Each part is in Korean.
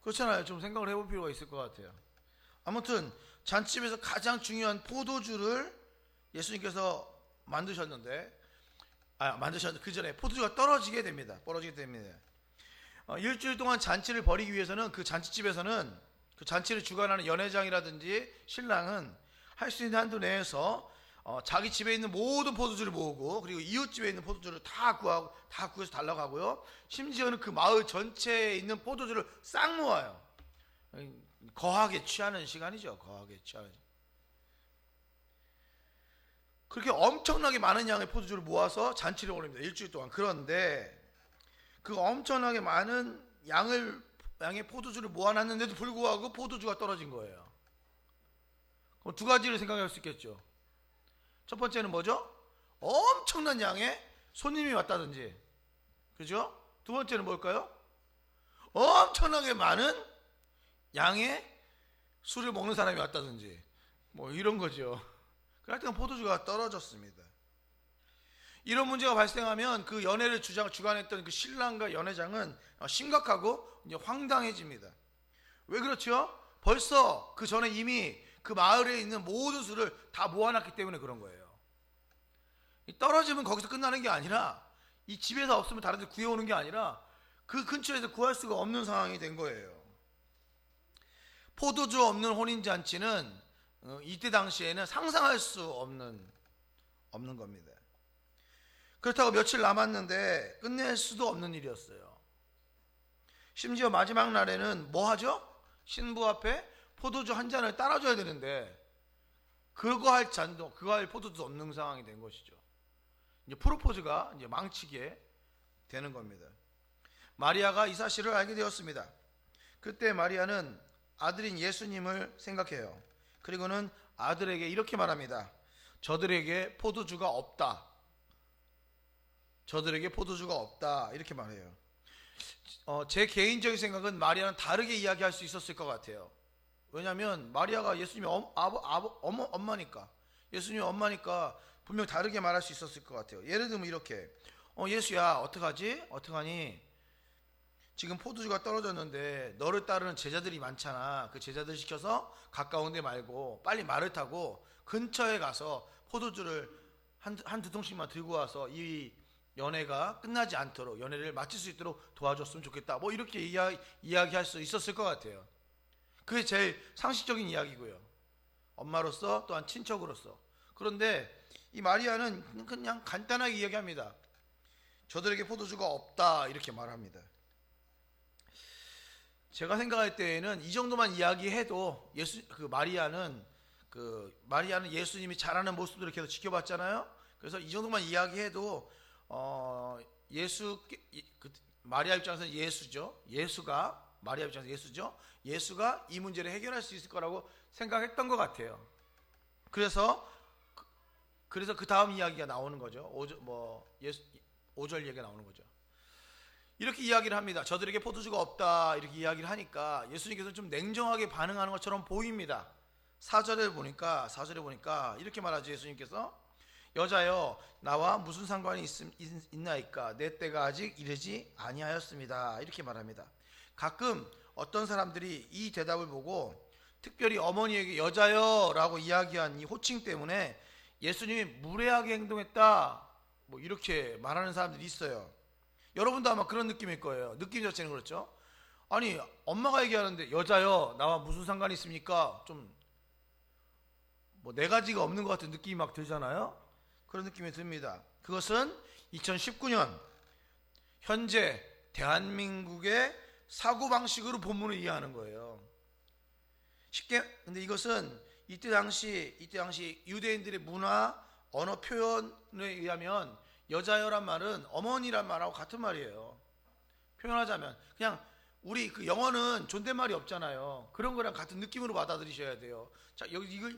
그렇잖아요. 좀 생각을 해볼 필요가 있을 것 같아요. 아무튼 잔치집에서 가장 중요한 포도주를 예수님께서 만드셨는데, 그 전에 포도주가 떨어지게 됩니다. 일주일 동안 잔치를 벌이기 위해서는 그 잔치집에서는, 그 잔치를 주관하는 연회장이라든지 신랑은 할 수 있는 한도 내에서 자기 집에 있는 모든 포도주를 모으고, 그리고 이웃집에 있는 포도주를 다 구해서 달라고 하고요. 심지어는 그 마을 전체에 있는 포도주를 싹 모아요. 거하게 취하는 시간이죠. 거하게 취하는. 그렇게 엄청나게 많은 양의 포도주를 모아서 잔치를 올립니다. 일주일 동안. 그런데 그 엄청나게 많은 양의 포도주를 모아놨는데도 불구하고 포도주가 떨어진 거예요. 그럼 두 가지를 생각할 수 있겠죠. 첫 번째는 뭐죠? 엄청난 양의 손님이 왔다든지, 그죠? 두 번째는 뭘까요? 엄청나게 많은 양의 술을 먹는 사람이 왔다든지, 뭐 이런 거죠. 그럴 때는 포도주가 떨어졌습니다. 이런 문제가 발생하면 그 연회를 주관했던 그 신랑과 연회장은 심각하고 이제 황당해집니다. 왜 그렇죠? 벌써 그 전에 이미 그 마을에 있는 모든 술을 다 모아놨기 때문에 그런 거예요. 떨어지면 거기서 끝나는 게 아니라, 이 집에서 없으면 다른 데 구해오는 게 아니라 그 근처에서 구할 수가 없는 상황이 된 거예요. 포도주 없는 혼인잔치는 이때 당시에는 상상할 수 없는 겁니다. 그렇다고 며칠 남았는데 끝낼 수도 없는 일이었어요. 심지어 마지막 날에는 뭐 하죠? 신부 앞에 포도주 한 잔을 따라줘야 되는데 그거 할 포도주도 없는 상황이 된 것이죠. 이제 프로포즈가 이제 망치게 되는 겁니다. 마리아가 이 사실을 알게 되었습니다. 그때 마리아는 아들인 예수님을 생각해요. 그리고는 아들에게 이렇게 말합니다. 저들에게 포도주가 없다. 이렇게 말해요. 제 개인적인 생각은 마리아는 다르게 이야기할 수 있었을 것 같아요. 왜냐하면 마리아가 예수님의 엄마니까, 예수님의 엄마니까 분명 다르게 말할 수 있었을 것 같아요. 예를 들면 이렇게, 예수야, 어떡하니? 지금 포도주가 떨어졌는데 너를 따르는 제자들이 많잖아. 그 제자들 시켜서 가까운 데 말고 빨리 말을 타고 근처에 가서 포도주를 한두 통씩만 들고 와서 이 연애가 끝나지 않도록, 연애를 마칠 수 있도록 도와줬으면 좋겠다. 뭐 이렇게 이야기할 수 있었을 것 같아요. 그게 제일 상식적인 이야기고요. 엄마로서, 또한 친척으로서. 그런데 이 마리아는 그냥 간단하게 이야기합니다. 저들에게 포도주가 없다, 이렇게 말합니다. 제가 생각할 때에는 이 정도만 이야기해도 마리아는 예수님이 잘하는 모습들을 계속 지켜봤잖아요. 그래서 이 정도만 이야기해도 마리아 입장에서는 예수가 이 문제를 해결할 수 있을 거라고 생각했던 것 같아요. 그래서 그 다음 이야기가 나오는 거죠. 5절 이야기가 나오는 거죠. 이렇게 이야기를 합니다. 저들에게 포도주가 없다, 이렇게 이야기를 하니까 예수님께서 좀 냉정하게 반응하는 것처럼 보입니다. 4절에 보니까 이렇게 말하죠. 예수님께서, 여자여, 나와 무슨 상관이 있나이까? 내 때가 아직 이르지 아니하였습니다, 이렇게 말합니다. 가끔 어떤 사람들이 이 대답을 보고 특별히 어머니에게 여자여 라고 이야기한 이 호칭 때문에 예수님이 무례하게 행동했다, 뭐 이렇게 말하는 사람들이 있어요. 여러분도 아마 그런 느낌일 거예요. 느낌 자체는 그렇죠. 아니, 엄마가 얘기하는데 여자여, 나와 무슨 상관이 있습니까? 좀 네 가지가 없는 것 같은 느낌이 막 들잖아요. 그런 느낌이 듭니다. 그것은 2019년 현재 대한민국의 사고방식으로 본문을 이해하는 거예요. 근데 이것은 이때 당시 유대인들의 문화, 언어 표현에 의하면 여자여란 말은 어머니란 말하고 같은 말이에요. 표현하자면 그냥 우리 그 영어는 존댓말이 없잖아요. 그런 거랑 같은 느낌으로 받아들이셔야 돼요. 자, 이걸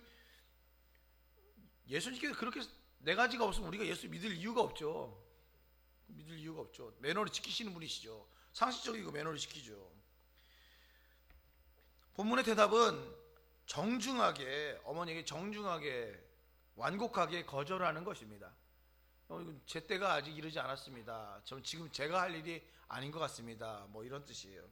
예수님께서 그렇게 네 가지가 없으면 우리가 예수 믿을 이유가 없죠. 매너를 지키시는 분이시죠. 상식적이고 매너를 지키죠. 본문의 대답은 어머니에게 정중하게, 완곡하게 거절하는 것입니다. 제 때가 아직 이르지 않았습니다. 지금 제가 할 일이 아닌 것 같습니다. 뭐 이런 뜻이에요.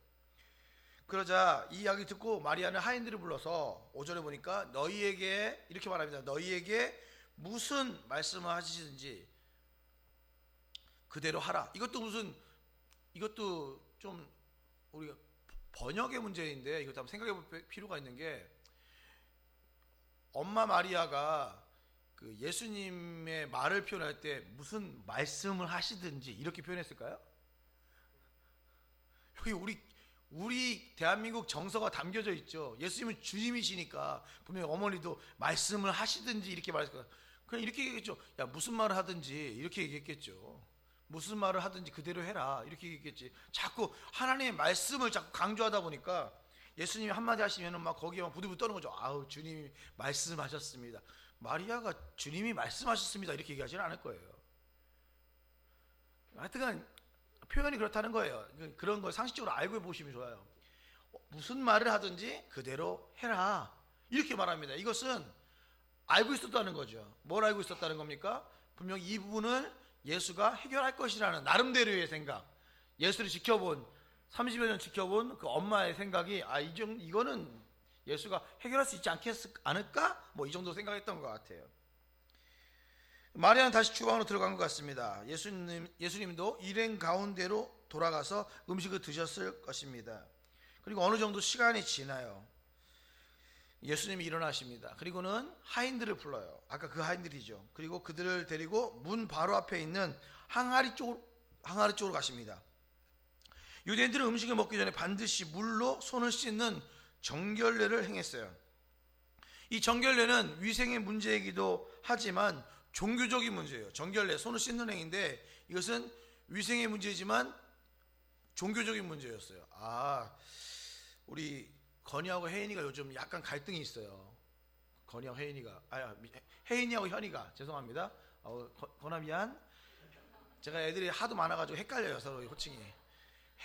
그러자 이 이야기 듣고 마리아는 하인들을 불러서 5절에 보니까 너희에게 이렇게 말합니다. 너희에게 무슨 말씀을 하시든지 그대로 하라. 이것도 좀 우리가 번역의 문제인데 이것도 한번 생각해 볼 필요가 있는 게, 엄마 마리아가 그 예수님의 말을 표현할 때 무슨 말씀을 하시든지 이렇게 표현했을까요? 여기 우리 대한민국 정서가 담겨져 있죠. 예수님은 주님이시니까 분명히 어머니도 말씀을 하시든지 이렇게 말했을 거예요. 그냥 이렇게 얘기했죠. 야, 무슨 말을 하든지 이렇게 얘기했겠죠. 무슨 말을 하든지 그대로 해라 이렇게 얘기했겠지. 자꾸 하나님의 말씀을 자꾸 강조하다 보니까 예수님이 한마디 하시면은 막 거기에 막 부들부들 떠는 거죠. 아우, 주님이 말씀하셨습니다. 마리아가 주님이 말씀하셨습니다 이렇게 얘기하지는 않을 거예요. 하여튼간 표현이 그렇다는 거예요. 그런 걸 상식적으로 알고 보시면 좋아요. 무슨 말을 하든지 그대로 해라 이렇게 말합니다. 이것은 알고 있었다는 거죠. 뭘 알고 있었다는 겁니까? 분명 이 부분을 예수가 해결할 것이라는 나름대로의 생각, 예수를 지켜본 30여 년 지켜본 그 엄마의 생각이 이거는 예수가 해결할 수 있지 않을까? 뭐 이 정도 생각했던 것 같아요. 마리아는 다시 주방으로 들어간 것 같습니다. 예수님도 일행 가운데로 돌아가서 음식을 드셨을 것입니다. 그리고 어느 정도 시간이 지나요. 예수님이 일어나십니다. 그리고는 하인들을 불러요. 아까 그 하인들이죠. 그리고 그들을 데리고 문 바로 앞에 있는 항아리 쪽으로 가십니다. 유대인들은 음식을 먹기 전에 반드시 물로 손을 씻는 정결례를 행했어요. 이 정결례는 위생의 문제이기도 하지만 종교적인 문제예요. 정결례, 손을 씻는 행위인데 이것은 위생의 문제지만 종교적인 문제였어요. 우리 건이하고 혜인이가 요즘 약간 갈등이 있어요. 건이하고 혜인이하고 현이가 죄송합니다. 건아 미안. 제가 애들이 하도 많아가지고 헷갈려요, 서로 호칭이.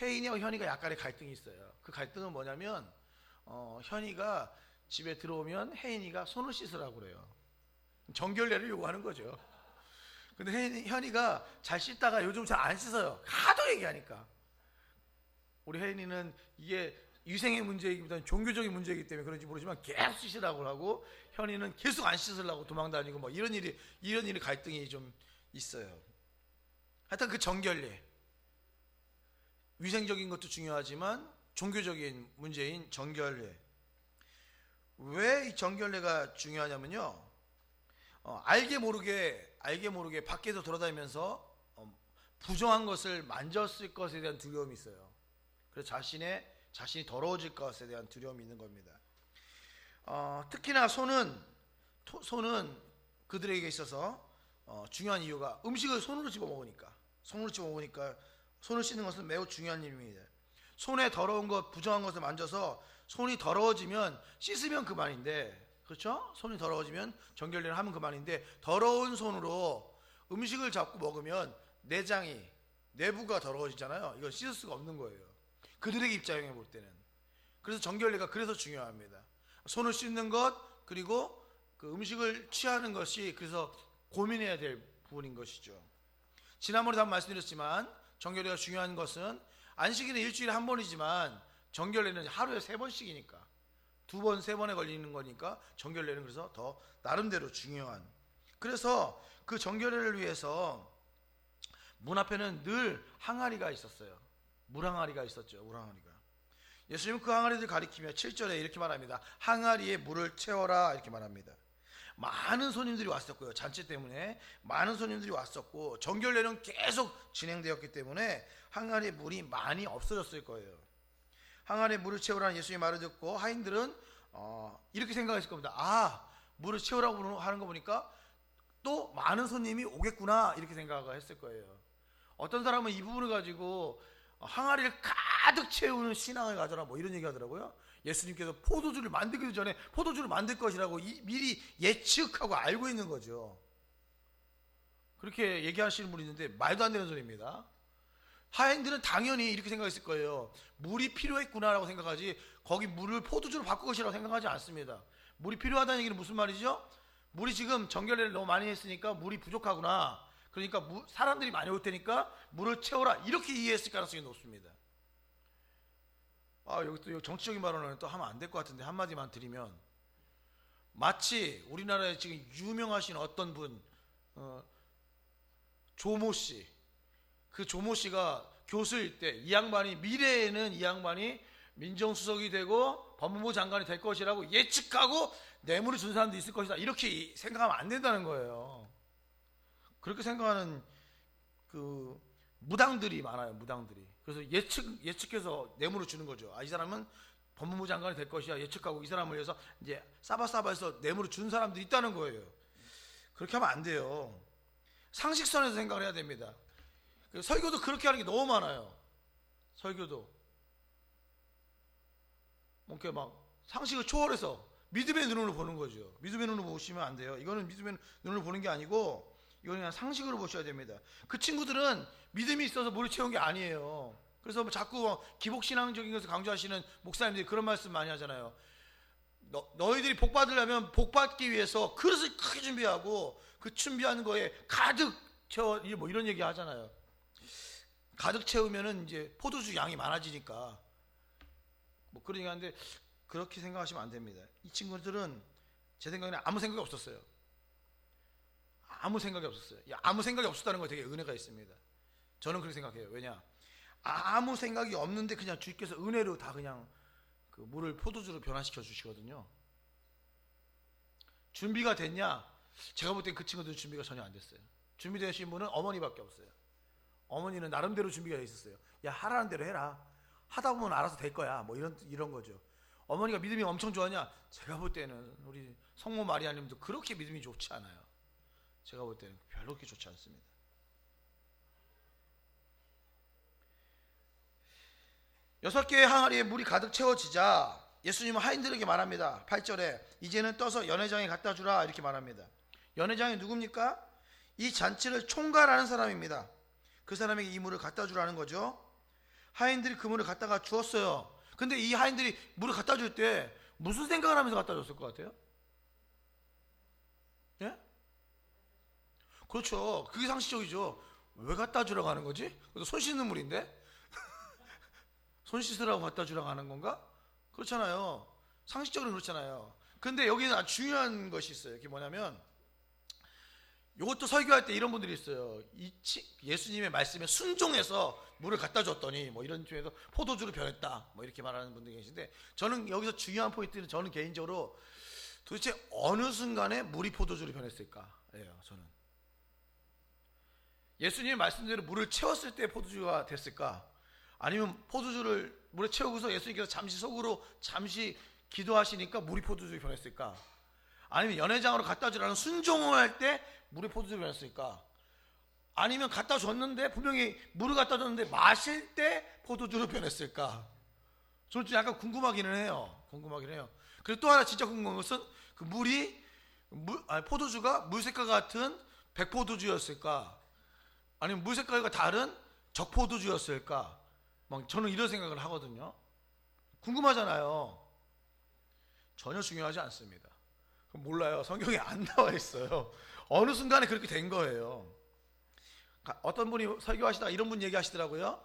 혜인이하고 현이가 약간의 갈등이 있어요. 그 갈등은 뭐냐면 현이가 집에 들어오면 혜인이가 손을 씻으라고 그래요. 정결례를 요구하는 거죠. 근데 현이가 잘 씻다가 요즘 잘 안 씻어요. 하도 얘기하니까. 우리 혜인이는 이게 위생의 문제이기보다는 종교적인 문제이기 때문에 그런지 모르지만 계속 씻으라고 하고, 현이는 계속 안 씻으려고 도망다니고 뭐 이런 일이 갈등이 좀 있어요. 하여튼 그 정결례, 위생적인 것도 중요하지만 종교적인 문제인 정결례. 왜 이 정결례가 중요하냐면요, 알게 모르게 밖에서 돌아다니면서 부정한 것을 만졌을 것에 대한 두려움이 있어요. 그래서 자신이 더러워질 것에 대한 두려움이 있는 겁니다. 특히나 손은 그들에게 있어서 중요한 이유가 음식을 손으로 집어 먹으니까 손을 씻는 것은 매우 중요한 일입니다. 손에 더러운 것, 부정한 것을 만져서 손이 더러워지면 씻으면 그만인데, 그렇죠? 손이 더러워지면 정결례를 하면 그만인데, 더러운 손으로 음식을 잡고 먹으면 내부가 더러워지잖아요. 이걸 씻을 수가 없는 거예요. 그들에게 입장에 볼 때는. 그래서 정결례가 그래서 중요합니다. 손을 씻는 것, 그리고 그 음식을 취하는 것이 그래서 고민해야 될 부분인 것이죠. 지난번에도 한번 말씀드렸지만 정결례가 중요한 것은 안식일은 일주일에 한 번이지만 정결례는 하루에 3번씩이니까 2번, 3번에 걸리는 거니까 정결례는 그래서 더 나름대로 중요한. 그래서 그 정결례를 위해서 문 앞에는 늘 항아리가 있었어요. 물항아리가 있었죠. 물항아리가. 예수님은 그 항아리를 가리키며 7절에 이렇게 말합니다. 항아리에 물을 채워라 이렇게 말합니다. 많은 손님들이 왔었고요. 잔치 때문에 많은 손님들이 왔었고 정결례는 계속 진행되었기 때문에 항아리에 물이 많이 없어졌을 거예요. 항아리에 물을 채우라는 예수님의 말을 듣고 하인들은 이렇게 생각했을 겁니다. 물을 채우라고 하는 거 보니까 또 많은 손님이 오겠구나 이렇게 생각을 했을 거예요. 어떤 사람은 이 부분을 가지고 항아리를 가득 채우는 신앙을 가져라 뭐 이런 얘기 하더라고요. 예수님께서 포도주를 만들기도 전에 포도주를 만들 것이라고 미리 예측하고 알고 있는 거죠. 그렇게 얘기하시는 분이 있는데 말도 안 되는 소리입니다. 하인들은 당연히 이렇게 생각했을 거예요. 물이 필요했구나라고 생각하지 거기 물을 포도주로 바꿀 것이라고 생각하지 않습니다. 물이 필요하다는 얘기는 무슨 말이죠? 물이 지금 정결례를 너무 많이 했으니까 물이 부족하구나. 그러니까 사람들이 많이 올 테니까 물을 채워라 이렇게 이해했을 가능성이 높습니다. 여기 또 정치적인 발언을 또 하면 안 될 것 같은데 한마디만 드리면, 마치 우리나라에 지금 유명하신 어떤 분, 조모 씨, 그 조모 씨가 교수일 때 이 양반이 미래에는 이 양반이 민정수석이 되고 법무부 장관이 될 것이라고 예측하고 뇌물을 준 사람도 있을 것이다, 이렇게 생각하면 안 된다는 거예요. 그렇게 생각하는 그 무당들이 많아요. 무당들이. 그래서 예측해서 뇌물을 주는 거죠. 이 사람은 법무부 장관이 될 것이야 예측하고 이 사람을 위해서 이제 싸바싸바해서 뇌물을 준 사람들이 있다는 거예요. 그렇게 하면 안 돼요. 상식선에서 생각을 해야 됩니다. 설교도 그렇게 하는 게 너무 많아요. 설교도 이렇게 막 상식을 초월해서 믿음의 눈으로 보는 거죠. 믿음의 눈으로 보시면 안 돼요. 이거는 믿음의 눈으로 보는 게 아니고 이거는 그냥 상식으로 보셔야 됩니다. 그 친구들은 믿음이 있어서 머리 채운 게 아니에요. 그래서 자꾸 기복신앙적인 것을 강조하시는 목사님들이 그런 말씀 많이 하잖아요. 너희들이 복 받으려면 복 받기 위해서 그릇을 크게 준비하고 그 준비하는 거에 가득 채워, 뭐 이런 얘기 하잖아요. 가득 채우면은 이제 포도주 양이 많아지니까 뭐 그런 얘기 하는데, 그렇게 생각하시면 안 됩니다. 이 친구들은 제 생각에는 아무 생각이 없었어요. 아무 생각이 없었어요. 아무 생각이 없었다는 거에 되게 은혜가 있습니다. 저는 그렇게 생각해요. 왜냐, 아무 생각이 없는데 그냥 주님께서 은혜로 다 그냥 그 물을 포도주로 변화시켜 주시거든요. 준비가 됐냐? 제가 볼 땐 그 친구들 준비가 전혀 안 됐어요. 준비되신 분은 어머니밖에 없어요. 어머니는 나름대로 준비가 돼 있었어요. 야, 하라는 대로 해라. 하다 보면 알아서 될 거야. 뭐 이런 거죠. 어머니가 믿음이 엄청 좋았냐? 제가 볼 때는 우리 성모 마리아님도 그렇게 믿음이 좋지 않아요. 제가 볼 때는 별로 그렇게 좋지 않습니다. 여섯 개의 항아리에 물이 가득 채워지자 예수님은 하인들에게 말합니다. 8절에 이제는 떠서 연회장에 갖다 주라, 이렇게 말합니다. 연회장이 누굽니까? 이 잔치를 총괄하는 사람입니다. 그 사람에게 이 물을 갖다 주라는 거죠. 하인들이 그 물을 갖다가 주었어요. 근데 이 하인들이 물을 갖다 줄 때 무슨 생각을 하면서 갖다 줬을 것 같아요? 예? 그렇죠. 그게 상식적이죠. 왜 갖다 주라고 하는 거지? 손 씻는 물인데? 손 씻으라고 갖다 주라고 하는 건가? 그렇잖아요. 상식적으로 그렇잖아요. 근데 여기는 아주 중요한 것이 있어요. 그게 뭐냐면, 이것도 설교할 때 이런 분들이 있어요. 예수님의 말씀에 순종해서 물을 갖다 줬더니 뭐 이런 중에서 포도주로 변했다, 뭐 이렇게 말하는 분들이 계신데, 저는 여기서 중요한 포인트는, 저는 개인적으로 도대체 어느 순간에 물이 포도주로 변했을까예요. 저는 예수님의 말씀대로 물을 채웠을 때 포도주가 됐을까, 아니면 포도주를 물에 채우고서 예수님께서 잠시 기도하시니까 물이 포도주로 변했을까, 아니면 연회장으로 갖다 주라는 순종을 할 때 물이 포도주로 변했을까, 아니면 갖다 줬는데 분명히 물을 갖다 줬는데 마실 때 포도주로 변했을까. 저는 좀 약간 궁금하기는 해요. 그리고 또 하나 진짜 궁금한 것은 그 포도주가 물색과 같은 백포도주였을까, 아니면 물색과 다른 적포도주였을까. 막 저는 이런 생각을 하거든요. 궁금하잖아요. 전혀 중요하지 않습니다. 몰라요. 성경에 안 나와 있어요. 어느 순간에 그렇게 된 거예요. 어떤 분이 설교하시다가 이런 분 얘기하시더라고요.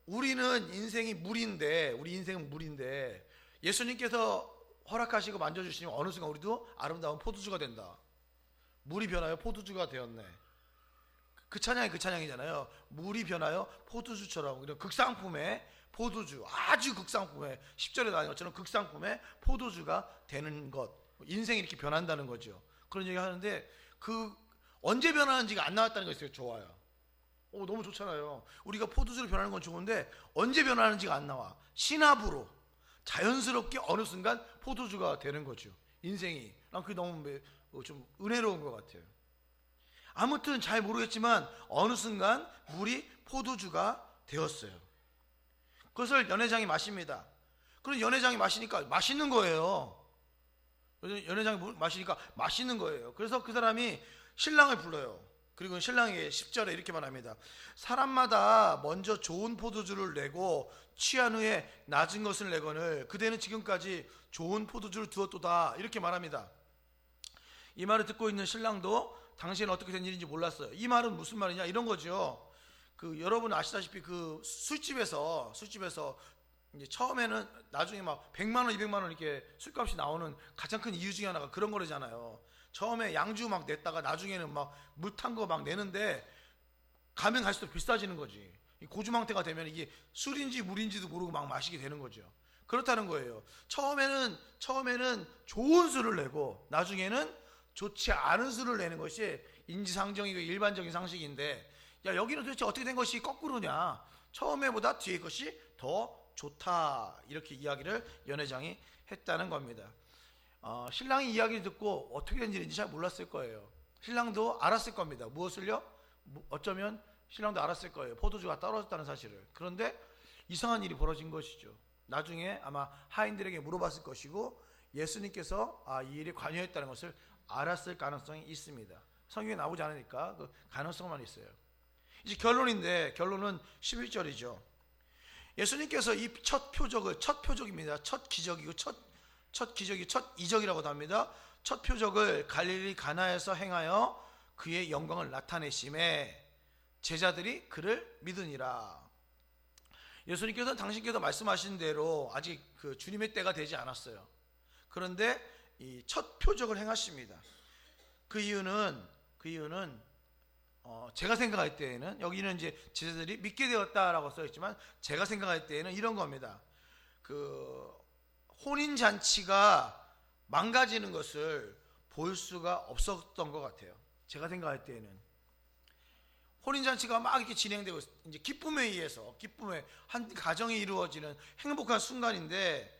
우리는 인생이 물인데, 우리 인생은 물인데 예수님께서 허락하시고 만져주시면 어느 순간 우리도 아름다운 포도주가 된다. 물이 변하여 포도주가 되었네. 그 찬양이 그 찬양이잖아요. 물이 변하여 포도주처럼, 이런 극상품의 포도주, 아주 극상품의, 10절에 나온 것처럼 극상품의 포도주가 되는 것, 인생이 이렇게 변한다는 거죠. 그런 얘기 하는데, 그 언제 변하는지가 안 나왔다는 거 있어요. 좋아요. 너무 좋잖아요. 우리가 포도주로 변하는 건 좋은데 언제 변하는지가 안 나와. 신압으로 자연스럽게 어느 순간 포도주가 되는 거죠. 인생이. 난 그게 너무 좀 은혜로운 것 같아요. 아무튼 잘 모르겠지만 어느 순간 물이 포도주가 되었어요. 그것을 연회장이 마십니다. 그럼 연회장이 마시니까 맛있는 거예요. 연회장이 마시니까 맛있는 거예요. 그래서 그 사람이 신랑을 불러요. 그리고 신랑에게 10절에 이렇게 말합니다. 사람마다 먼저 좋은 포도주를 내고 취한 후에 낮은 것을 내거늘 그대는 지금까지 좋은 포도주를 두었도다, 이렇게 말합니다. 이 말을 듣고 있는 신랑도 당신은 어떻게 된 일인지 몰랐어요. 이 말은 무슨 말이냐, 이런 거죠. 여러분 아시다시피 그 술집에서 이제 처음에는 나중에 막 100만 원, 200만 원 이렇게 술값이 나오는 가장 큰 이유 중에 하나가 그런 거래잖아요. 처음에 양주 막 냈다가 나중에는 막 물 탄 거 막 내는데 가면 갈수록 비싸지는 거지. 고주망태가 되면 이게 술인지 물인지도 모르고 막 마시게 되는 거죠. 그렇다는 거예요. 처음에는 좋은 술을 내고 나중에는 좋지 않은 술을 내는 것이 인지상정이고 일반적인 상식인데, 야, 여기는 도대체 어떻게 된 것이 거꾸로냐? 처음에보다 뒤에 것이 더 좋다, 이렇게 이야기를 연회장이 했다는 겁니다. 신랑이 이야기를 듣고 어떻게 된 일인지 잘 몰랐을 거예요. 신랑도 알았을 겁니다. 무엇을요? 어쩌면 신랑도 알았을 거예요. 포도주가 떨어졌다는 사실을. 그런데 이상한 일이 벌어진 것이죠. 나중에 아마 하인들에게 물어봤을 것이고 예수님께서 이 일에 관여했다는 것을 알았을 가능성이 있습니다. 성경에 나오지 않으니까 그 가능성만 있어요. 이제 결론은 11절이죠. 예수님께서 이 첫 표적입니다. 첫 기적이고 첫 이적이라고도 합니다. 첫 표적을 갈릴리 가나에서 행하여 그의 영광을 나타내심에 제자들이 그를 믿으니라. 예수님께서는 당신께서 말씀하신 대로 아직 그 주님의 때가 되지 않았어요. 그런데 이 첫 표적을 행하십니다. 그 이유는 제가 생각할 때에는, 여기는 이제 제자들이 믿게 되었다라고 써있지만 제가 생각할 때에는 이런 겁니다. 그 혼인 잔치가 망가지는 것을 볼 수가 없었던 것 같아요. 제가 생각할 때에는 혼인 잔치가 막 이렇게 진행되고 이제 기쁨에 의해서 한 가정이 이루어지는 행복한 순간인데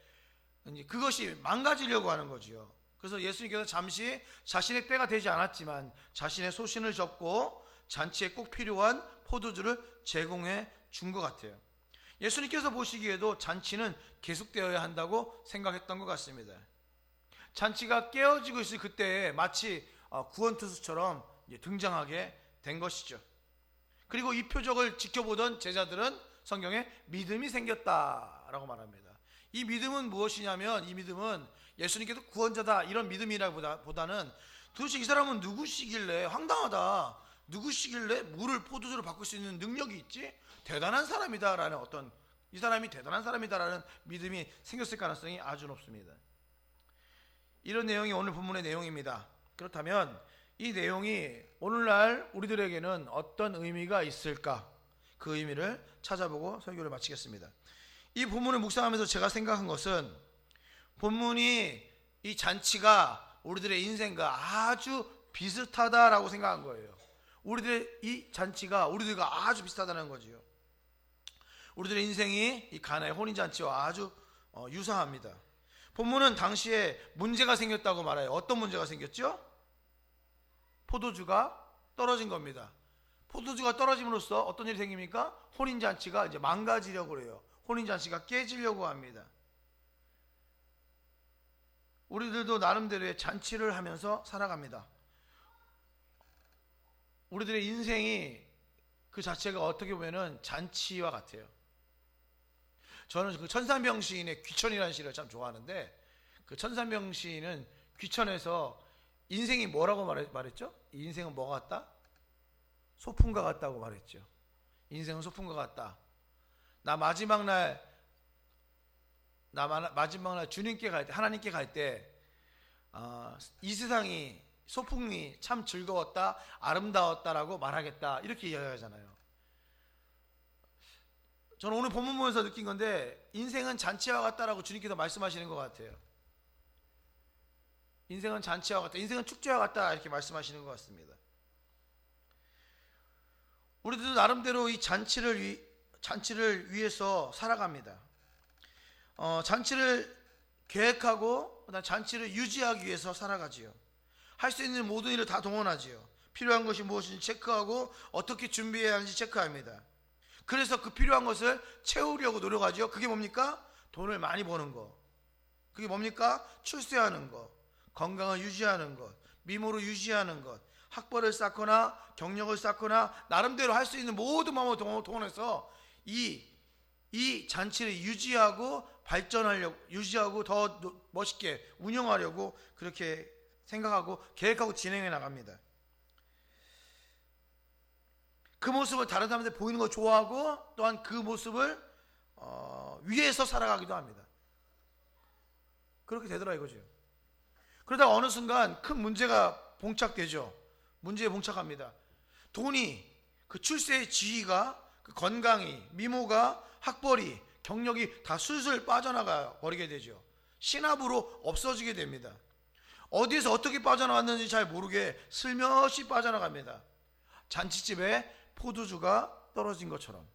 이제 그것이 망가지려고 하는 거지요. 그래서 예수님께서 잠시 자신의 때가 되지 않았지만 자신의 소신을 접고 잔치에 꼭 필요한 포도주를 제공해 준 것 같아요. 예수님께서 보시기에도 잔치는 계속되어야 한다고 생각했던 것 같습니다. 잔치가 깨어지고 있을 그때에 마치 구원투수처럼 등장하게 된 것이죠. 그리고 이 표적을 지켜보던 제자들은 성경에 믿음이 생겼다라고 말합니다. 이 믿음은 무엇이냐면, 이 믿음은 예수님께서 구원자다 이런 믿음이라기보다는 도대체 이 사람은 누구시길래, 황당하다, 누구시길래 물을 포도주로 바꿀 수 있는 능력이 있지? 대단한 사람이다라는 이 사람이 대단한 사람이다라는 믿음이 생겼을 가능성이 아주 높습니다. 이런 내용이 오늘 본문의 내용입니다. 그렇다면 이 내용이 오늘날 우리들에게는 어떤 의미가 있을까? 그 의미를 찾아보고 설교를 마치겠습니다. 이 본문을 묵상하면서 제가 생각한 것은, 본문이 이 잔치가 우리들의 인생과 아주 비슷하다라고 생각한 거예요. 이 잔치가 우리들과 아주 비슷하다는 거지요. 우리들의 인생이 이 가나의 혼인잔치와 아주 유사합니다. 본문은 당시에 문제가 생겼다고 말해요. 어떤 문제가 생겼죠? 포도주가 떨어진 겁니다. 포도주가 떨어짐으로써 어떤 일이 생깁니까? 혼인잔치가 이제 망가지려고 해요. 혼인잔치가 깨지려고 합니다. 우리들도 나름대로의 잔치를 하면서 살아갑니다. 우리들의 인생이 그 자체가 어떻게 보면은 잔치와 같아요. 저는 그 천산병 시인의 귀천이라는 시를 참 좋아하는데, 그 천산병 시인은 귀천에서 인생이 뭐라고 말했죠? 인생은 뭐 같다? 소풍과 같다고 말했죠. 인생은 소풍과 같다. 나 마지막 날 주님께 갈 때, 하나님께 갈 때, 이 세상이 소풍이 참 즐거웠다, 아름다웠다라고 말하겠다, 이렇게 이야기하잖아요. 저는 오늘 본문 보면서 느낀 건데, 인생은 잔치와 같다라고 주님께서 말씀하시는 것 같아요. 인생은 잔치와 같다, 인생은 축제와 같다, 이렇게 말씀하시는 것 같습니다. 우리들도 나름대로 이 잔치를 위해서 살아갑니다. 잔치를 계획하고 그다음 잔치를 유지하기 위해서 살아가지요. 할 수 있는 모든 일을 다 동원하지요. 필요한 것이 무엇인지 체크하고 어떻게 준비해야 하는지 체크합니다. 그래서 그 필요한 것을 채우려고 노력하죠. 그게 뭡니까? 돈을 많이 버는 거. 그게 뭡니까? 출세하는 거, 건강을 유지하는 것, 미모를 유지하는 것, 학벌을 쌓거나 경력을 쌓거나 나름대로 할 수 있는 모든 방법을 동원해서 이 잔치를 유지하고 발전하려고, 유지하고 더 멋있게 운영하려고 그렇게 생각하고 계획하고 진행해 나갑니다. 그 모습을 다른 사람한테 보이는 거 좋아하고, 또한 그 모습을 위에서 살아가기도 합니다. 그렇게 되더라 이거죠. 그러다가 어느 순간 큰 문제가 봉착되죠. 문제에 봉착합니다. 돈이, 그 출세의 지위가, 그 건강이, 미모가, 학벌이, 경력이 다 술술 빠져나가 버리게 되죠. 신압으로 없어지게 됩니다. 어디에서 어떻게 빠져나왔는지 잘 모르게 슬며시 빠져나갑니다. 잔치집에 포도주가 떨어진 것처럼.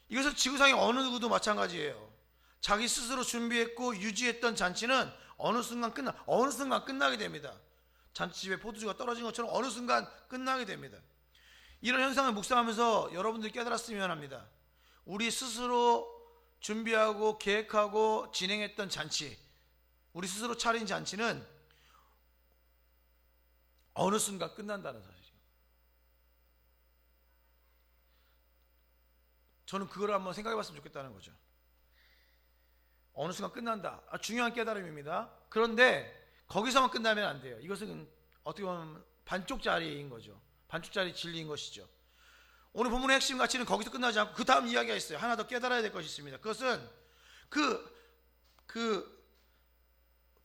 이것은 지구상의 어느 누구도 마찬가지예요. 자기 스스로 준비했고 유지했던 잔치는 어느 순간 끝나게 됩니다. 잔치집에 포도주가 떨어진 것처럼 어느 순간 끝나게 됩니다. 이런 현상을 묵상하면서 여러분들이 깨달았으면 합니다. 우리 스스로 준비하고 계획하고 진행했던 잔치, 우리 스스로 차린 잔치는 어느 순간 끝난다는 사실이죠. 저는 그걸 한번 생각해 봤으면 좋겠다는 거죠. 어느 순간 끝난다. 중요한 깨달음입니다. 그런데 거기서만 끝나면 안 돼요. 이것은 어떻게 보면 반쪽짜리인 거죠. 반쪽짜리 진리인 것이죠. 오늘 본문의 핵심 가치는 거기서 끝나지 않고 그 다음 이야기가 있어요. 하나 더 깨달아야 될 것이 있습니다. 그것은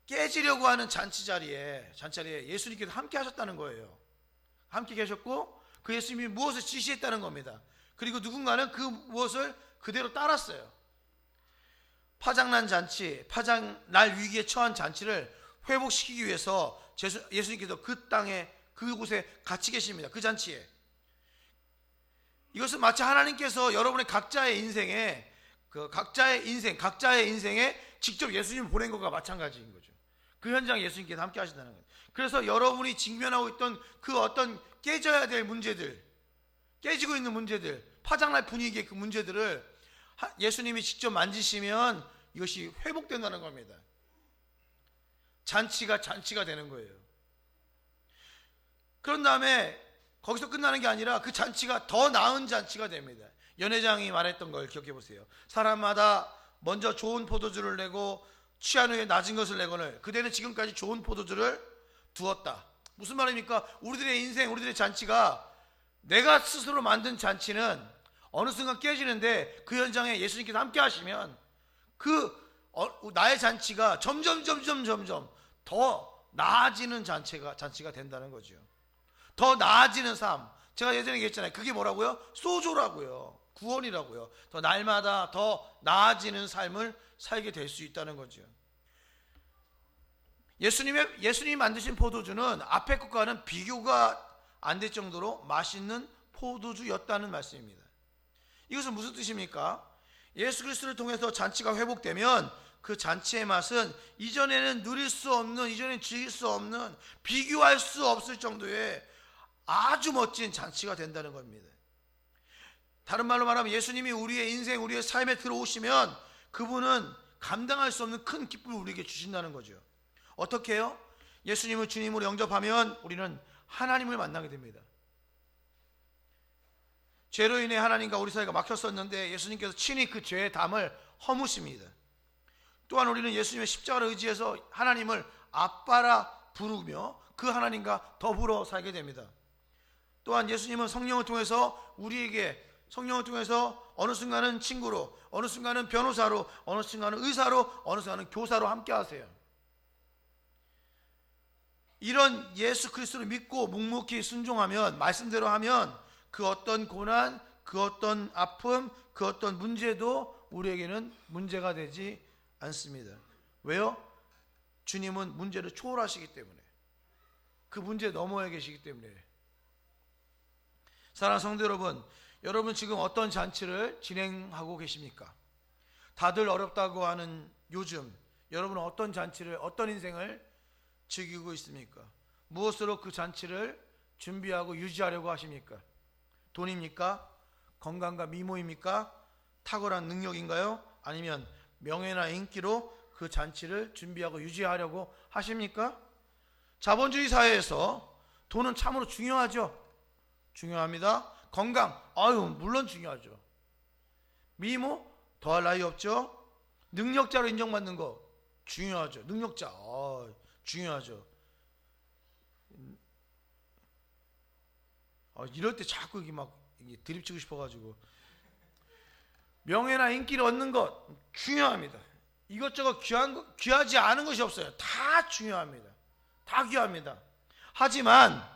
깨지려고 하는 잔치 자리에 예수님께서 함께 하셨다는 거예요. 함께 계셨고 그 예수님이 무엇을 지시했다는 겁니다. 그리고 누군가는 그 무엇을 그대로 따랐어요. 파장난 잔치, 파장날 위기에 처한 잔치를 회복시키기 위해서 예수님께서 그 땅에, 그곳에 같이 계십니다. 그 잔치에. 이것은 마치 하나님께서 여러분의 각자의 인생에 직접 예수님을 보낸 것과 마찬가지인 거죠. 그 현장에 예수님께서 함께 하신다는 거예요. 그래서 여러분이 직면하고 있던 그 어떤 깨져야 될 문제들, 깨지고 있는 문제들, 파장날 분위기의 그 문제들을 예수님이 직접 만지시면 이것이 회복된다는 겁니다. 잔치가 되는 거예요. 그런 다음에 거기서 끝나는 게 아니라 그 잔치가 더 나은 잔치가 됩니다. 연회장이 말했던 걸 기억해 보세요. 사람마다 먼저 좋은 포도주를 내고 취한 후에 낮은 것을 내거늘 그대는 지금까지 좋은 포도주를 두었다. 무슨 말입니까? 우리들의 인생, 우리들의 잔치가, 내가 스스로 만든 잔치는 어느 순간 깨지는데 그 현장에 예수님께서 함께 하시면 나의 잔치가 점점 더 나아지는 잔치가 된다는 거죠. 더 나아지는 삶. 제가 예전에 얘기했잖아요. 그게 뭐라고요? 소조라고요. 구원이라고요. 더 날마다 더 나아지는 삶을 살게 될 수 있다는 거죠. 예수님이 만드신 포도주는 앞에 것과는 비교가 안 될 정도로 맛있는 포도주였다는 말씀입니다. 이것은 무슨 뜻입니까? 예수 그리스도를 통해서 잔치가 회복되면 그 잔치의 맛은 이전에는 누릴 수 없는, 이전에는 즐길 수 없는, 비교할 수 없을 정도의 아주 멋진 잔치가 된다는 겁니다. 다른 말로 말하면 예수님이 우리의 인생, 우리의 삶에 들어오시면 그분은 감당할 수 없는 큰 기쁨을 우리에게 주신다는 거죠. 어떻게 해요? 예수님을 주님으로 영접하면 우리는 하나님을 만나게 됩니다. 죄로 인해 하나님과 우리 사이가 막혔었는데 예수님께서 친히 그 죄의 담을 허무십니다. 또한 우리는 예수님의 십자가를 의지해서 하나님을 아빠라 부르며 그 하나님과 더불어 살게 됩니다. 또한 예수님은 성령을 통해서 어느 순간은 친구로, 어느 순간은 변호사로, 어느 순간은 의사로, 어느 순간은 교사로 함께 하세요. 이런 예수 그리스도를 믿고 묵묵히 순종하면, 말씀대로 하면 그 어떤 고난, 그 어떤 아픔, 그 어떤 문제도 우리에게는 문제가 되지 않습니다. 왜요? 주님은 문제를 초월하시기 때문에, 그 문제 너머에 계시기 때문에. 사랑하는 성도 여러분, 여러분 지금 어떤 잔치를 진행하고 계십니까? 다들 어렵다고 하는 요즘 여러분은 어떤 잔치를, 어떤 인생을 즐기고 있습니까? 무엇으로 그 잔치를 준비하고 유지하려고 하십니까? 돈입니까? 건강과 미모입니까? 탁월한 능력인가요? 아니면 명예나 인기로 그 잔치를 준비하고 유지하려고 하십니까? 자본주의 사회에서 돈은 참으로 중요하죠. 중요합니다. 건강, 물론 중요하죠. 미모, 더할 나위 없죠. 능력자로 인정받는 거 중요하죠. 능력자, 중요하죠. 이럴 때 자꾸 이게 막 드립치고 싶어가지고, 명예나 인기를 얻는 것 중요합니다. 이것저것 귀하지 않은 것이 없어요. 다 중요합니다. 다 귀합니다. 하지만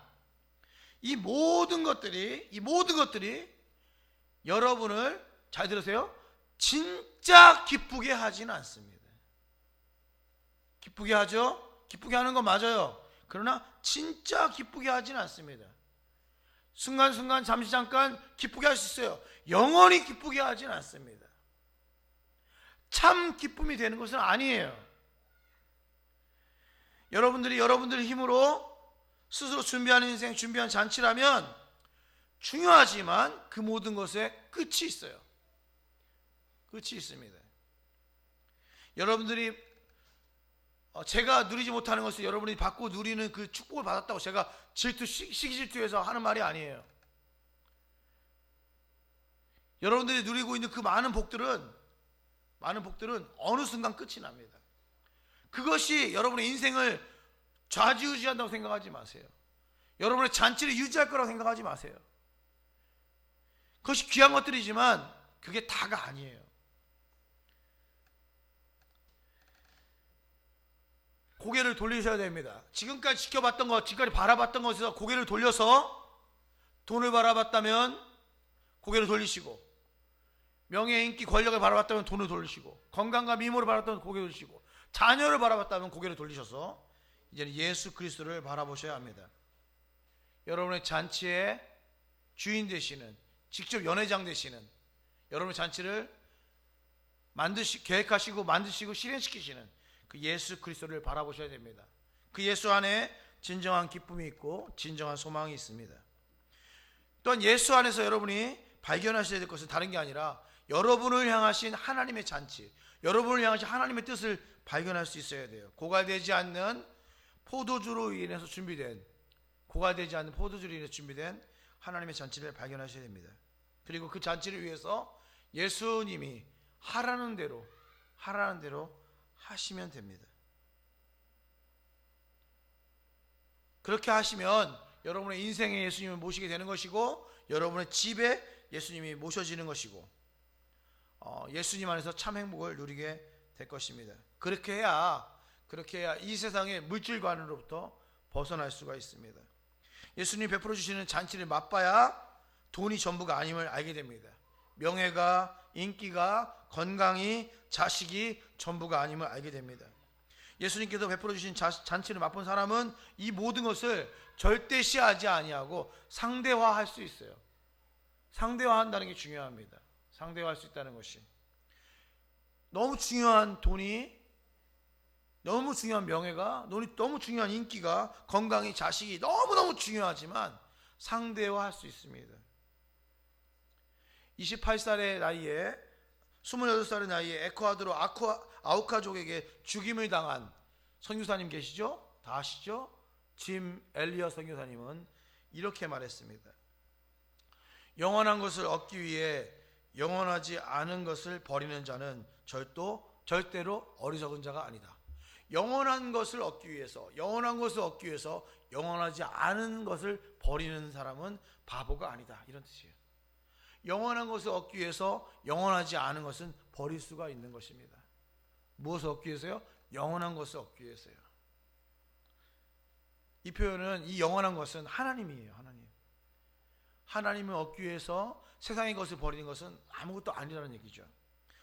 이 모든 것들이 여러분을, 잘 들으세요, 진짜 기쁘게 하지는 않습니다. 기쁘게 하죠? 기쁘게 하는 건 맞아요. 그러나 진짜 기쁘게 하지는 않습니다. 순간순간 잠깐 기쁘게 할 수 있어요. 영원히 기쁘게 하지는 않습니다. 참 기쁨이 되는 것은 아니에요. 여러분들이 여러분들의 힘으로 스스로 준비하는 인생, 준비한 잔치라면 중요하지만 그 모든 것에 끝이 있어요. 끝이 있습니다. 여러분들이 제가 누리지 못하는 것을 여러분이 받고 누리는 그 축복을 받았다고 제가 시기 질투해서 하는 말이 아니에요. 여러분들이 누리고 있는 그 많은 복들은 어느 순간 끝이 납니다. 그것이 여러분의 인생을 좌지우지한다고 생각하지 마세요. 여러분의 잔치를 유지할 거라고 생각하지 마세요. 그것이 귀한 것들이지만 그게 다가 아니에요. 고개를 돌리셔야 됩니다. 지금까지 지켜봤던 것, 지금까지 바라봤던 것에서 고개를 돌려서 돈을 바라봤다면 고개를 돌리시고, 명예, 인기, 권력을 바라봤다면 돈을 돌리시고, 건강과 미모를 바라봤다면 고개를 돌리시고, 자녀를 바라봤다면 고개를 돌리셔서 이제는 예수 그리스도를 바라보셔야 합니다. 여러분의 잔치의 주인 되시는, 직접 연회장 되시는, 여러분의 잔치를 계획하시고 만드시고 실행시키시는 그 예수 그리스도를 바라보셔야 됩니다. 그 예수 안에 진정한 기쁨이 있고 진정한 소망이 있습니다. 또한 예수 안에서 여러분이 발견하셔야 될 것은 다른 게 아니라 여러분을 향하신 하나님의 잔치, 여러분을 향하신 하나님의 뜻을 발견할 수 있어야 돼요. 고갈되지 않는 포도주로 인해서 준비된 하나님의 잔치를 발견하셔야 됩니다. 그리고 그 잔치를 위해서 예수님이 하라는 대로 하시면 됩니다. 그렇게 하시면 여러분의 인생에 예수님을 모시게 되는 것이고, 여러분의 집에 예수님이 모셔지는 것이고, 예수님 안에서 참 행복을 누리게 될 것입니다. 그렇게 해야 이 세상의 물질관으로부터 벗어날 수가 있습니다. 예수님이 베풀어 주시는 잔치를 맛봐야 돈이 전부가 아님을 알게 됩니다. 명예가, 인기가, 건강이, 자식이 전부가 아님을 알게 됩니다. 예수님께서 베풀어 주신 잔치를 맛본 사람은 이 모든 것을 절대시하지 아니하고 상대화할 수 있어요. 상대화한다는 게 중요합니다. 상대화할 수 있다는 것이, 너무 중요한 돈이, 너무 중요한 명예가, 너무 중요한 인기가, 건강이, 자식이 너무너무 중요하지만 상대화할 수 있습니다. 28살의 나이에, 28살의 나이에 에콰도르 아우카족에게 죽임을 당한 선교사님 계시죠? 다 아시죠? 짐 엘리엇 선교사님은 이렇게 말했습니다. 영원한 것을 얻기 위해 영원하지 않은 것을 버리는 자는 절대로 어리석은 자가 아니다. 영원한 것을 얻기 위해서 영원하지 않은 것을 버리는 사람은 바보가 아니다, 이런 뜻이에요. 영원한 것을 얻기 위해서 영원하지 않은 것은 버릴 수가 있는 것입니다. 무엇을 얻기 위해서요? 영원한 것을 얻기 위해서요. 이 표현은, 이 영원한 것은 하나님이에요. 하나님을 얻기 위해서 세상의 것을 버리는 것은 아무것도 아니라는 얘기죠.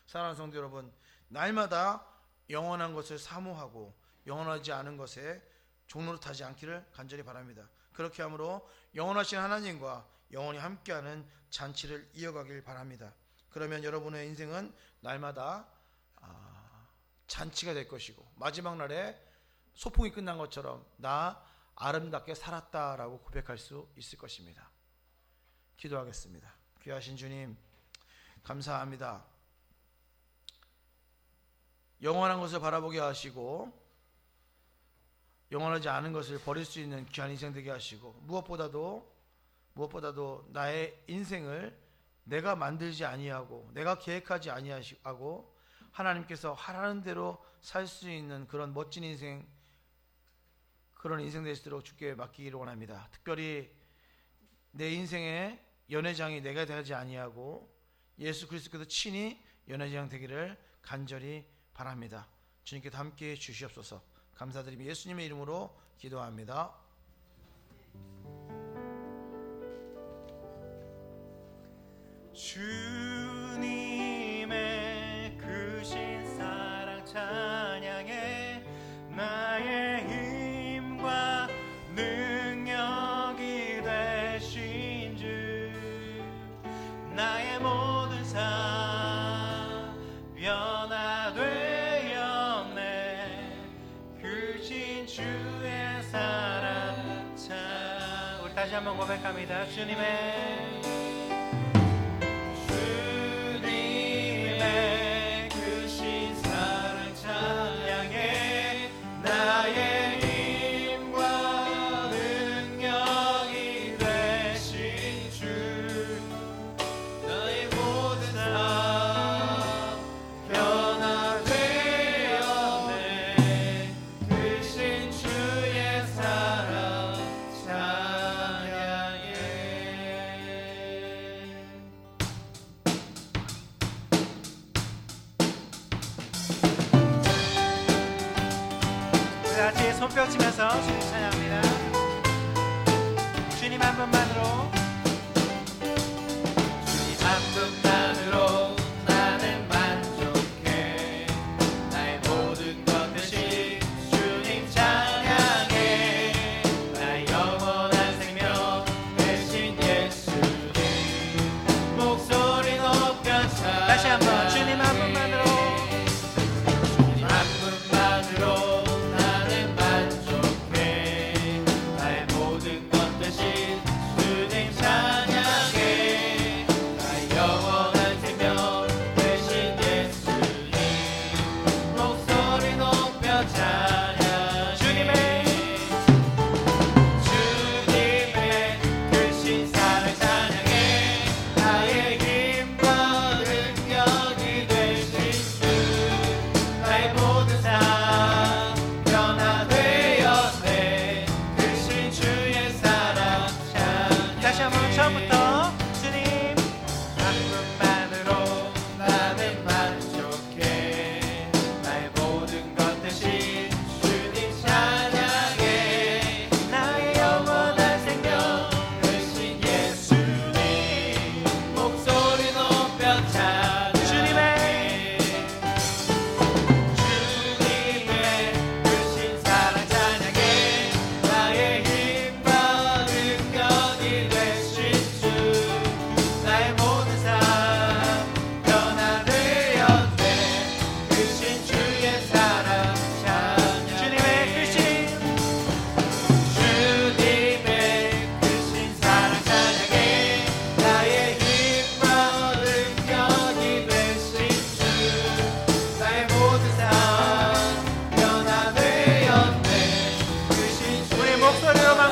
사랑하는 성도 여러분, 날마다 영원한 것을 사모하고 영원하지 않은 것에 종노릇하지 않기를 간절히 바랍니다. 그렇게 함으로 영원하신 하나님과 영원히 함께하는 잔치를 이어가길 바랍니다. 그러면 여러분의 인생은 날마다 잔치가 될 것이고, 마지막 날에 소풍이 끝난 것처럼 나 아름답게 살았다라고 고백할 수 있을 것입니다. 기도하겠습니다. 귀하신 주님, 감사합니다. 영원한 것을 바라보게 하시고 영원하지 않은 것을 버릴 수 있는 귀한 인생 되게 하시고, 무엇보다도 나의 인생을 내가 만들지 아니하고 내가 계획하지 아니하고 하나님께서 하라는 대로 살 수 있는 그런 멋진 인생, 그런 인생 되시도록 주께 맡기기를 원합니다. 특별히 내 인생의 연회장이 내가 되지 아니하고 예수 그리스도께서 친히 연회장 되기를 간절히 바랍니다. 주님께 함께해 주시옵소서. 감사드리며 예수님의 이름으로 기도합니다. 주님의 크신 사랑 찬양해 나의 힘과 능력이 되신 주 나의 모든 삶 변화되었네 크신 주의 사랑 찬 우리 다시 한번 고백합니다. 주님의 크신 사랑 찬양해 나의 힘과 능력이 되신 주 나의 모든 삶 변화되었네 크신 주의 사랑 찬양해. 같이 손 펴치면서 주님 찬양합니다. 주님 한 분만으로 주님 한 분만으로 나는 만족해 나의 모든 것 대신 주님 찬양해 나의 영원한 생명 대신 예수님 목소리 높여 찬양해 다시 한번 주님 한 분만으로 주님 한 분만으로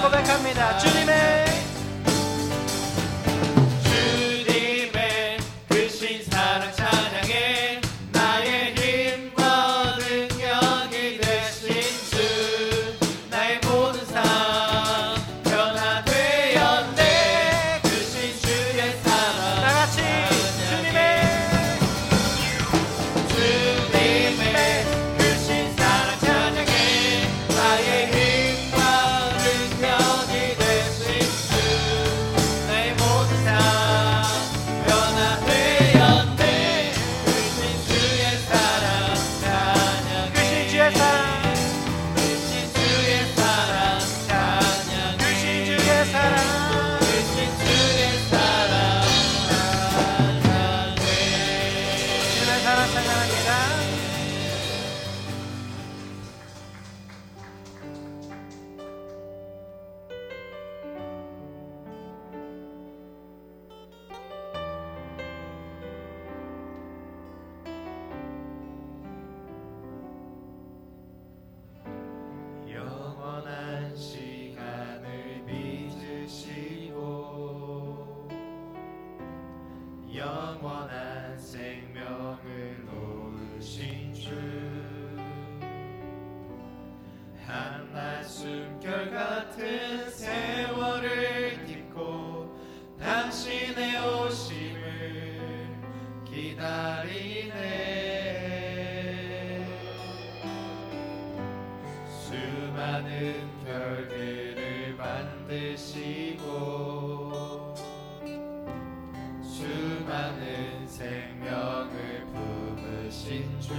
고백합니다. 주님의 크신 사랑 찬양해 나의 힘과 능력이 되신 주 나의 모든 삶 변화되었네 크신 주의 사랑 다같이 주님의 크신 사랑 찬양해 나의 힘과 능력이 되신 주 나의 모든 삶 변화되었네 크신 주의 사랑 찬양 크신 주의 사랑 크신 주의 사랑 찬양 크신 주의 사랑 크신 주의 사랑 찬양해 주의 사랑 찬양합니다. 영원한 시간을 빚으시고 영원한 생명을 놓으신 기다리네. 수많은 별들을 만드시고 수많은 생명을 품으신 주,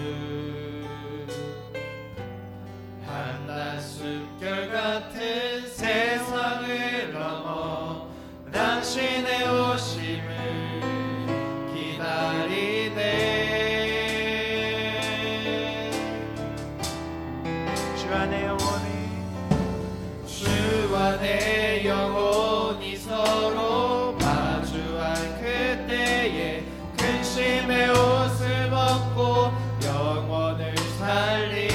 한낮 숨결 같은 세상을 넘어 당신의 오심을 기다리네. 주와 내 영혼이 주와 내 영혼이 서로 마주한 그때에 근심의 옷을 벗고 영혼을 살리.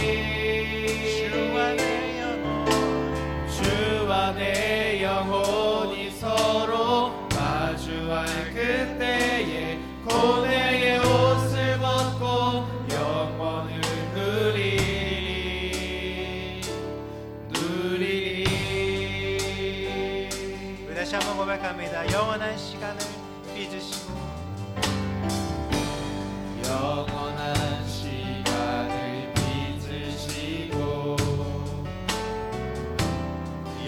주와 내 영혼이 서로 마주한 그때에 고뇌의 옷을 벗고 영원을 누리리. 우리 다시 한번 고백합니다. 영원한 시간을 빚으시고 영원한 시간을 빚으시고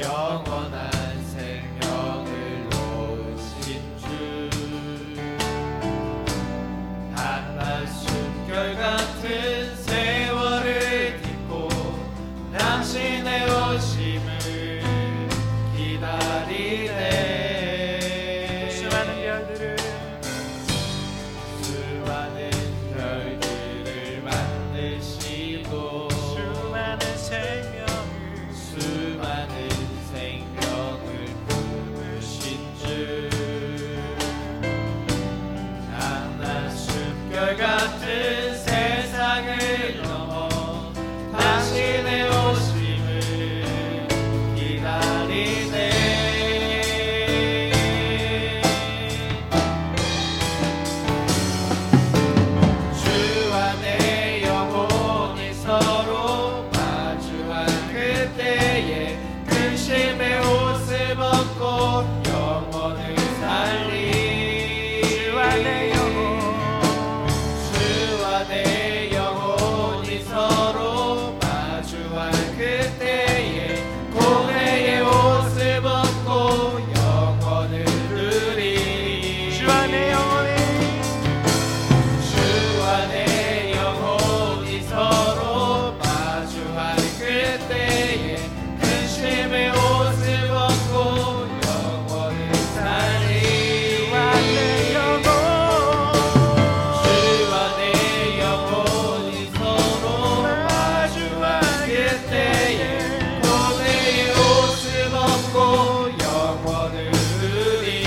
영원한 생명을 놓으신 주, 한낮 숨결 같은 세월을 딛고 당신의 오심을 기다리네. 수많은 별들을 만드시고 수많은 생명을 품으신 주, 한낮 숨결 같은 세상을 넘어 당신의 오심을 기다리네. 주와 내 영혼이 서로 마주한 그때에 근심의 옷을 벗고 영혼을 살리. 주와 내 영혼이 서로 마주한 그때에 고뇌의 옷을 벗고 영혼을 누리. 주와 내 영혼이 서로 마주한 그때에 근심의 옷을 벗고 영원을 살리. 주와 내 영혼이 서로 마주한 그때에 고뇌의 옷을 벗고 영원을 누리리.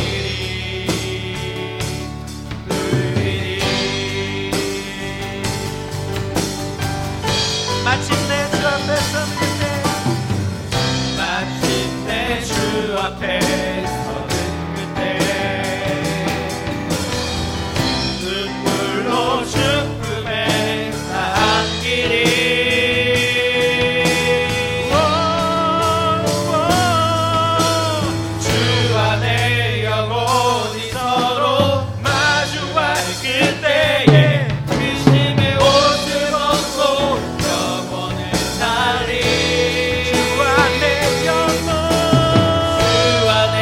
마침내 주 앞에 서는 그때 마침내 주 앞에 서는 그때 눈물로 죽음에 닿은 길이 주와 내 영혼이 서로 마주할 그때에 근심의 옷을 벗고 영혼을 살리. 주와 내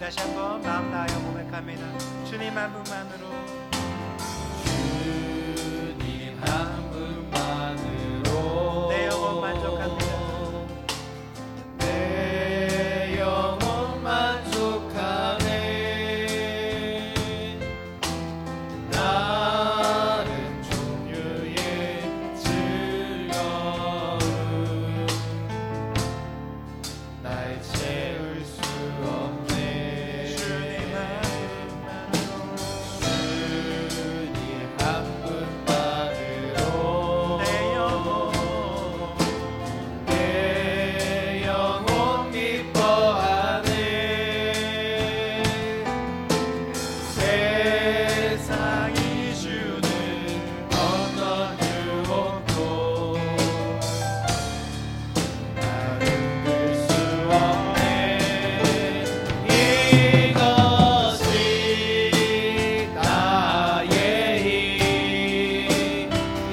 다시 한번 마음 다하여 고백합니다. 주님 한 분만으로, 주님 한 분만으로 내 영혼 만족합니다. 내 영혼 만족하네. 다른 종류의 즐거움 날 채울 수 없네. 주님 한 분만으로 내 영혼 기뻐하네. 세상이 주는 어떤 유혹도 나를 끌 수 없네. 이것이 나의 힘,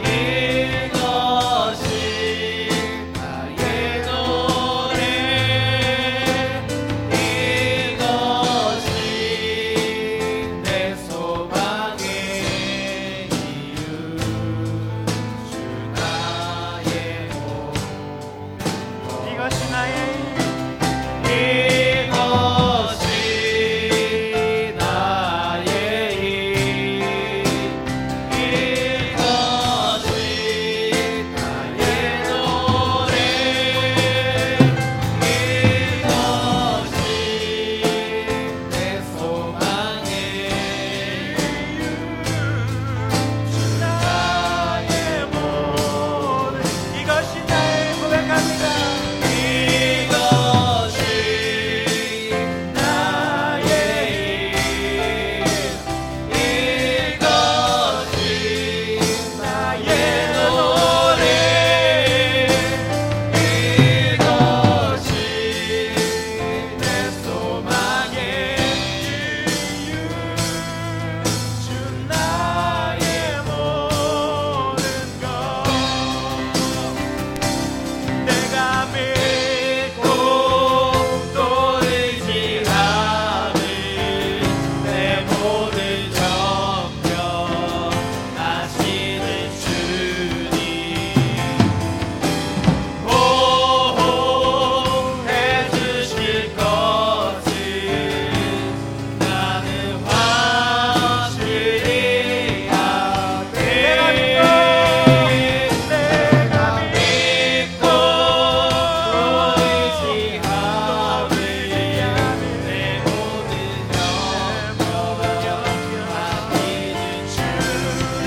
이것이 나의 노래, 이것이 내 소망의 이유, 주 나의 복. 이것이 나의 이것이 나의 힘, 이것이 나의 노래, 이것이 내 소망의 이유, 주 나의 모든. 이것이 나의 고백합니다. 이것이 나의 힘, 이것이 나의 노래, 이것이 내 소망의 이유, 주 나의 모든 것. 내가 믿고 또 의지하는 내 모든 정결하시는 주님, 보호해주실 것을 나는 확실히 아네. 내가 믿고 의지하는 내 모든 영역하시는 주님,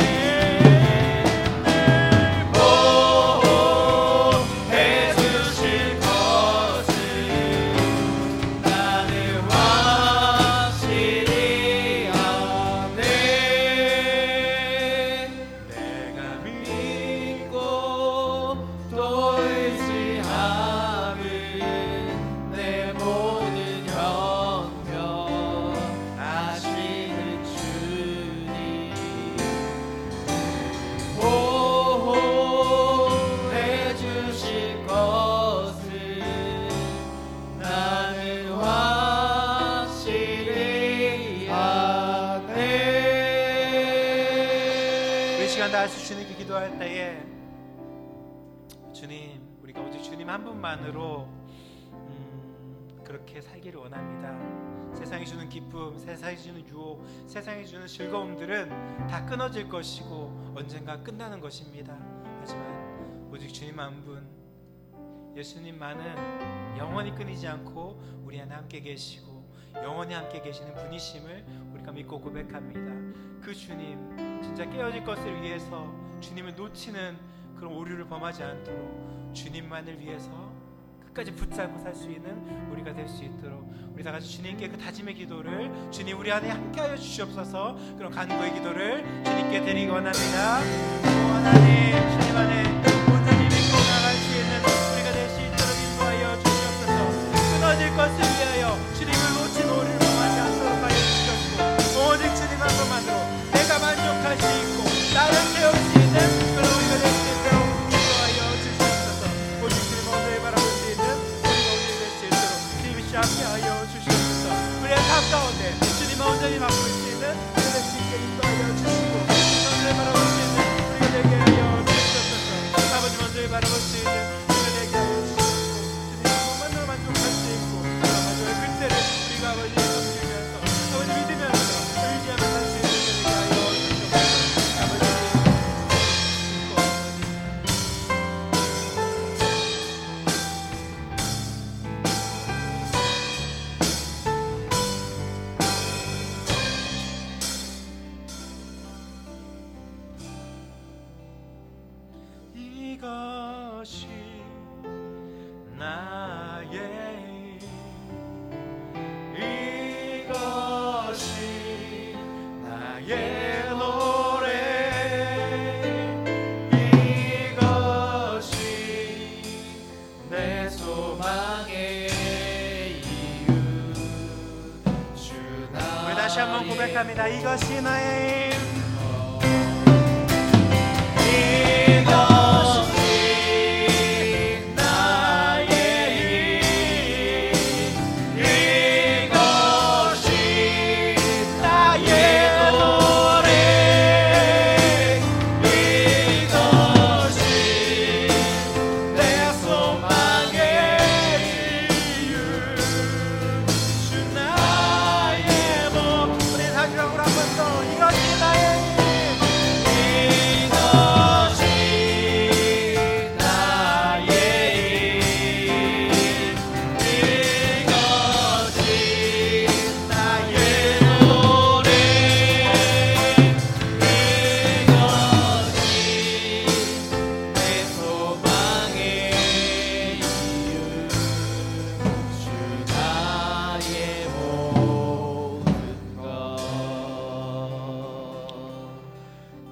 보호해주실 것을 나는 확실히 아네. 내가 믿고 또 의지하는 내 모든 영역하시는 주님, 보호해주실 것을 나는 확실히 아네. 이 시간 다 할 수 주님께 기도할 때에, 주님, 우리가 오직 주님 한 분만으로 그렇게 살기를 원합니다. 세상이 주는 기쁨, 세상이 주는 유혹, 세상이 주는 즐거움들은 다 끊어질 것이고 언젠가 끝나는 것입니다. 하지만 오직 주님 한 분, 예수님만은 영원히 끊이지 않고 우리 안에 함께 계시고 영원히 함께 계시는 분이심을 우리가 믿고 고백합니다. 그 주님, 진짜 깨어질 것을 위해서 주님을 놓치는 그런 오류를 범하지 않도록 주님만을 위해서 끝까지 붙잡고 살 수 있는 우리가 될 수 있도록 우리 다 같이 주님께 그 다짐의 기도를, 주님 우리 안에 함께하여 주시옵소서, 그런 간구의 기도를 주님께 드리기 원합니다. 하나님, 주님 안에 온전히 믿고 나갈 수 있는 우리가 될 수 있도록 인도하여 주시옵소서. 끊어질 것을 위하여 주님을 놓친 오류를 범하지 않도록 하여 주시옵소서. 오직 주님 한 분만으로 내가 만족할 수 있고 나를 채울 수 있는 그런 우리가 될 수 있도록 인도하여 주시옵소서. 오직 주님 오늘 바라볼 수 있는 우리가 오늘 될 수 있도록 주님이 함께하여 주시옵소서. 우리의 삶을 온전히 바꿀 수 있는 우리가 될 수 있게 인도하여 주시고 먼저를 바라볼 수 있는 우리가 되게 하여 주시옵소서. 아버지 먼저를 바라볼 수 있는 우리가 되게 하여 주시옵소서. 주님 한번만으로 만족할 수 있고 아버지의 그때를 우리가 아버지 섬기면서 아버지 믿으면서 의지하며 살 수 있는 되게 하여 주시옵소서. 아버지 이것이 나의 이것이 나의 노래 이것이 내 소망의 이유 주 나의 우리 다시 한번 고백합니다. 이것이 나의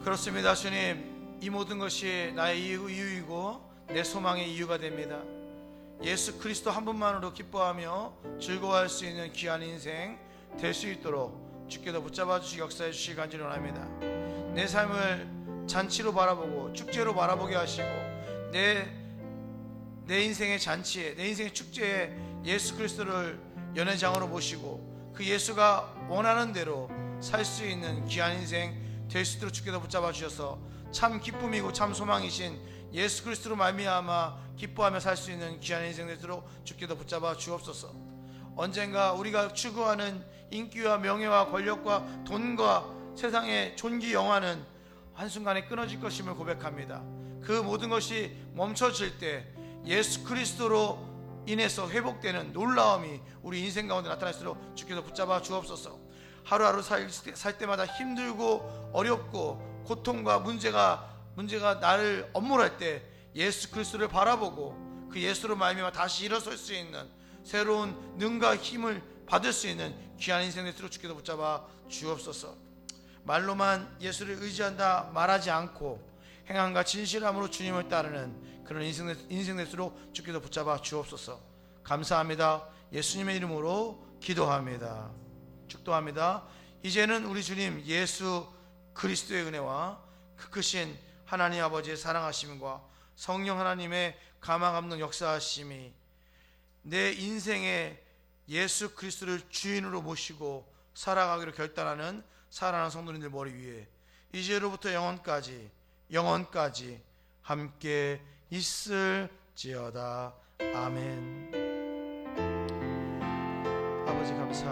그렇습니다. 주님, 이 모든 것이 나의 이유이고 내 소망의 이유가 됩니다. 예수 그리스도 한 분만으로 기뻐하며 즐거워할 수 있는 귀한 인생 될 수 있도록 주께서 붙잡아 주시기 역사해 주시기 간절히 원합니다. 내 삶을 잔치로 바라보고 축제로 바라보게 하시고 내 인생의 잔치에, 내 인생의 축제에 예수 그리스도를 연회장으로 모시고 그 예수가 원하는 대로 살 수 있는 귀한 인생 될 수 있도록 주께서 붙잡아 주셔서 참 기쁨이고 참 소망이신 예수 그리스도로 말미암아 기뻐하며 살 수 있는 귀한 인생 되도록 주께서 붙잡아 주옵소서. 언젠가 우리가 추구하는 인기와 명예와 권력과 돈과 세상의 존귀 영화는 한순간에 끊어질 것임을 고백합니다. 그 모든 것이 멈춰질 때 예수 그리스도로 인해서 회복되는 놀라움이 우리 인생 가운데 나타날수록 주께서 붙잡아 주옵소서. 하루하루 살 때마다 힘들고 어렵고 고통과 문제가 나를 엄몰할 때 예수 그리스도를 바라보고 그 예수로 말미암아 다시 일어설 수 있는 새로운 능과 힘을 받을 수 있는 귀한 인생 되도록 주께서 붙잡아 주옵소서. 말로만 예수를 의지한다 말하지 않고 행함과 진실함으로 주님을 따르는 그런 인생 되도록 주께서 붙잡아 주옵소서. 감사합니다. 예수님의 이름으로 기도합니다. 축도합니다. 이제는 우리 주님 예수 그리스도의 은혜와 그 크신 하나님 아버지의 사랑하심과 성령 하나님의 감화감동 역사하심이 내 인생에 예수 그리스도를 주인으로 모시고 살아가기로 결단하는 사랑하는 성도님들 머리 위에 이제로부터 영원까지 함께 있을지어다. 아멘. 아버지 감사